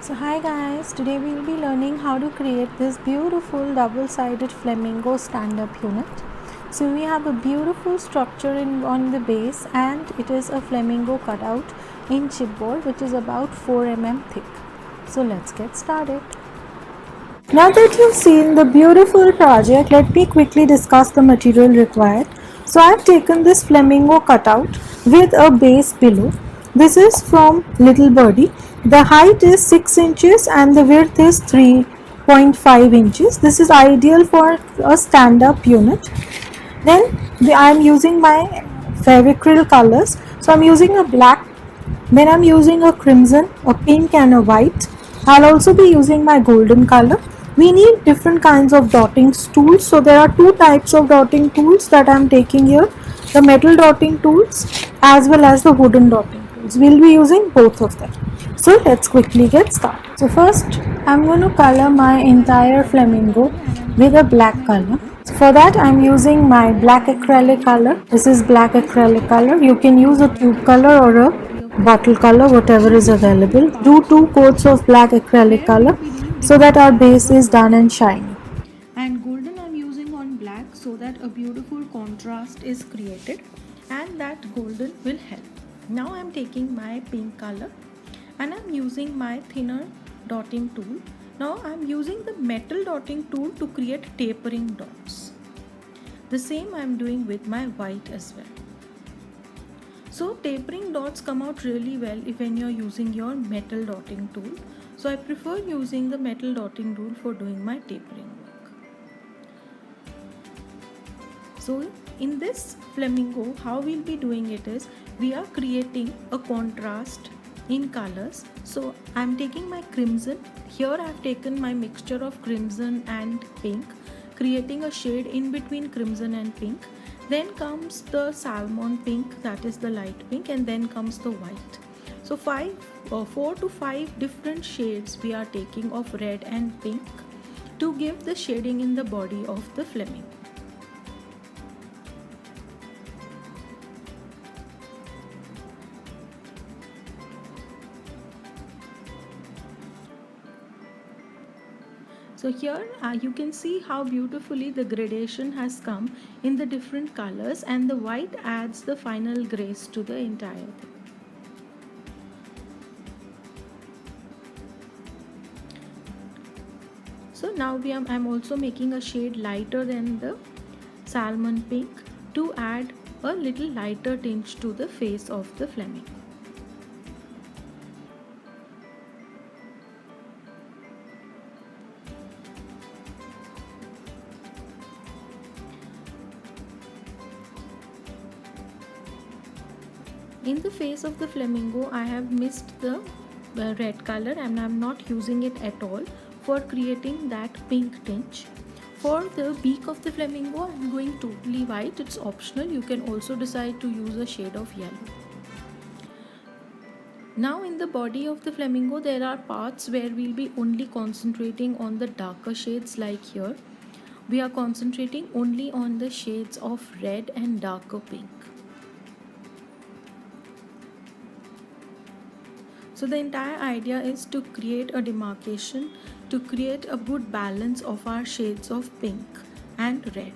So hi guys, today we will be learning how to create this beautiful double-sided flamingo stand-up unit. So we have a beautiful structure on the base, and it is a flamingo cutout in chipboard which is about 4 mm thick. So let's get started. Now that you've seen the beautiful project, let me quickly discuss the material required. So I've taken this flamingo cutout with a base below. This is from Little Birdie. The height is 6 inches and the width is 3.5 inches. This is ideal for a stand-up unit. Then I'm using my fabric colors. So I'm using a black, then I'm using a crimson, a pink and a white. I'll also be using my golden color. We need different kinds of dotting tools. So there are two types of dotting tools that I'm taking here. The metal dotting tools as well as the wooden dotting tools. We'll be using both of them. So let's quickly get started. So first I'm going to color my entire flamingo with a black color. So for that I'm using my black acrylic color. This is black acrylic color. You can use a tube color or a bottle color, whatever is available. Do 2 coats of black acrylic color so that our base is done and shiny. And golden I'm using on black so that a beautiful contrast is created, and that golden will help. Now I'm taking my pink color and I'm using my thinner dotting tool. Now I'm using the metal dotting tool to create tapering dots. The same I'm doing with my white as well. So tapering dots come out really well when you're using your metal dotting tool. So I prefer using the metal dotting tool for doing my tapering work. So in this flamingo, how we'll be doing it is, we are creating a contrast in colors. So I'm taking my crimson. Here I've taken my mixture of crimson and pink, creating a shade in between crimson and pink. Then comes the salmon pink, that is the light pink, and then comes the white. So 4 to 5 different shades we are taking of red and pink to give the shading in the body of the flamingo. So here you can see how beautifully the gradation has come in the different colors, and the white adds the final grace to the entire thing. So now I'm also making a shade lighter than the salmon pink to add a little lighter tinge to the face of the flamingo. In the face of the flamingo, I have missed the red color and I'm not using it at all for creating that pink tinge. For the beak of the flamingo, I'm going totally white. It's optional. You can also decide to use a shade of yellow. Now in the body of the flamingo, there are parts where we'll be only concentrating on the darker shades, like here. We are concentrating only on the shades of red and darker pink. So the entire idea is to create a demarcation, to create a good balance of our shades of pink and red.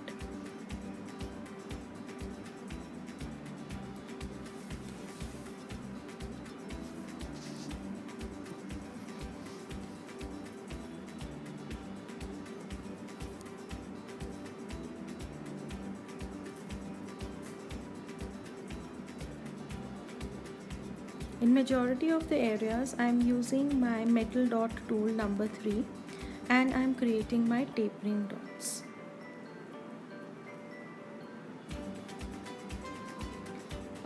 In majority of the areas, I am using my metal dot tool number 3 and I am creating my tapering dots.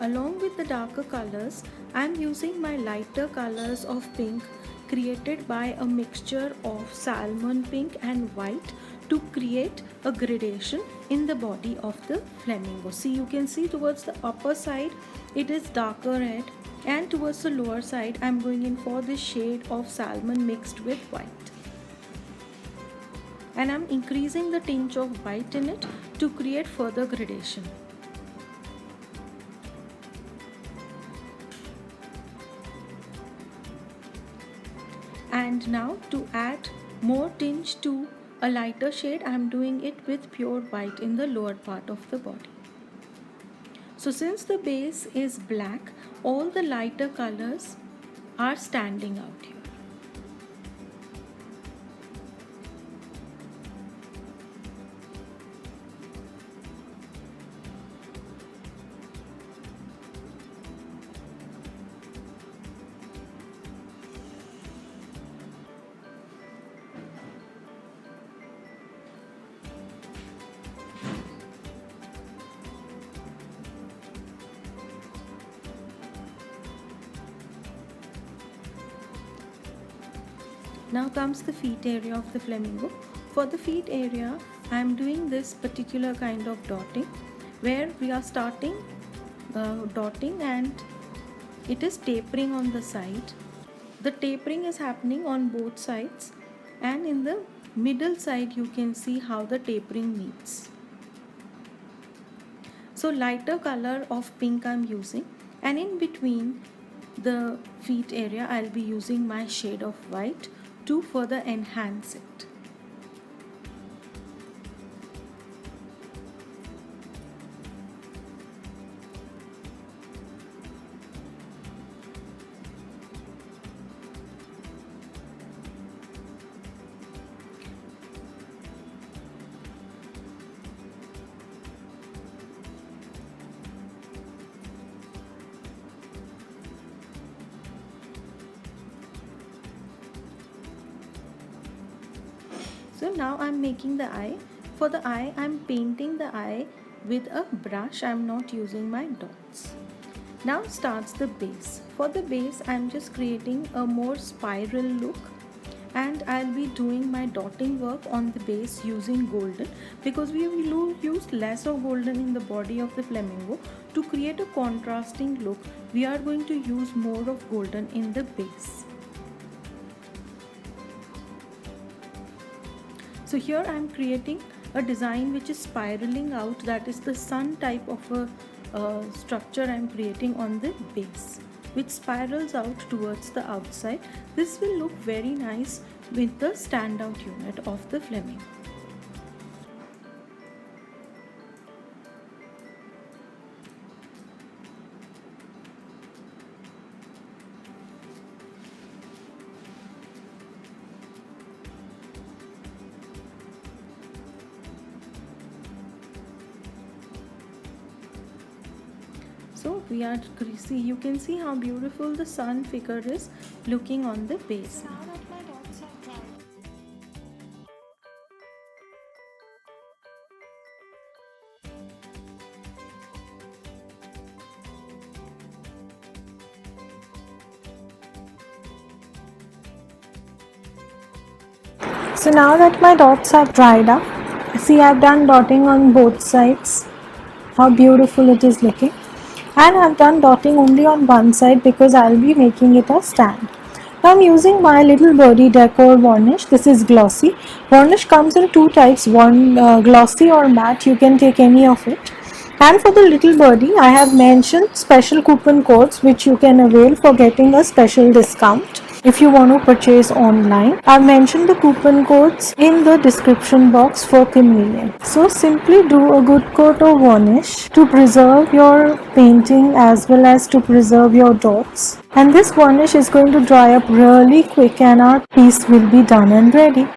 Along with the darker colors, I am using my lighter colors of pink created by a mixture of salmon pink and white to create a gradation in the body of the flamingo. See, you can see towards the upper side it is darker red, and towards the lower side I am going in for this shade of salmon mixed with white, and I am increasing the tinge of white in it to create further gradation. And now to add more tinge to a lighter shade, I am doing it with pure white in the lower part of the body. So since the base is black, all the lighter colors are standing out here. Now comes the feet area of the flamingo. For the feet area, I am doing this particular kind of dotting where we are starting dotting and it is tapering on the side. The tapering is happening on both sides, and in the middle side you can see how the tapering meets. So lighter color of pink I am using, and in between the feet area I'll be using my shade of white to further enhance it. So now I am making the eye. For the eye, I am painting the eye with a brush. I am not using my dots. Now starts the base. For the base, I am just creating a more spiral look, and I'll be doing my dotting work on the base using golden, because we have used less of golden in the body of the flamingo. To create a contrasting look, we are going to use more of golden in the base. So here I am creating a design which is spiraling out, that is the sun type of a structure I am creating on the base, which spirals out towards the outside. This will look very nice with the standout unit of the flamingo. So we are you can see how beautiful the sun figure is looking on the base now. So now that my dots have dried up, see I've done dotting on both sides. How beautiful it is looking. And I've done dotting only on one side because I'll be making it a stand. Now I'm using my little birdie decor varnish. This is glossy. Varnish comes in two types, one glossy or matte. You can take any of it. And for the little birdie, I have mentioned special coupon codes which you can avail for getting a special discount if you want to purchase online. I've mentioned the coupon codes in the description box for convenience. So simply do a good coat of varnish to preserve your painting as well as to preserve your dots. And this varnish is going to dry up really quick and our piece will be done and ready.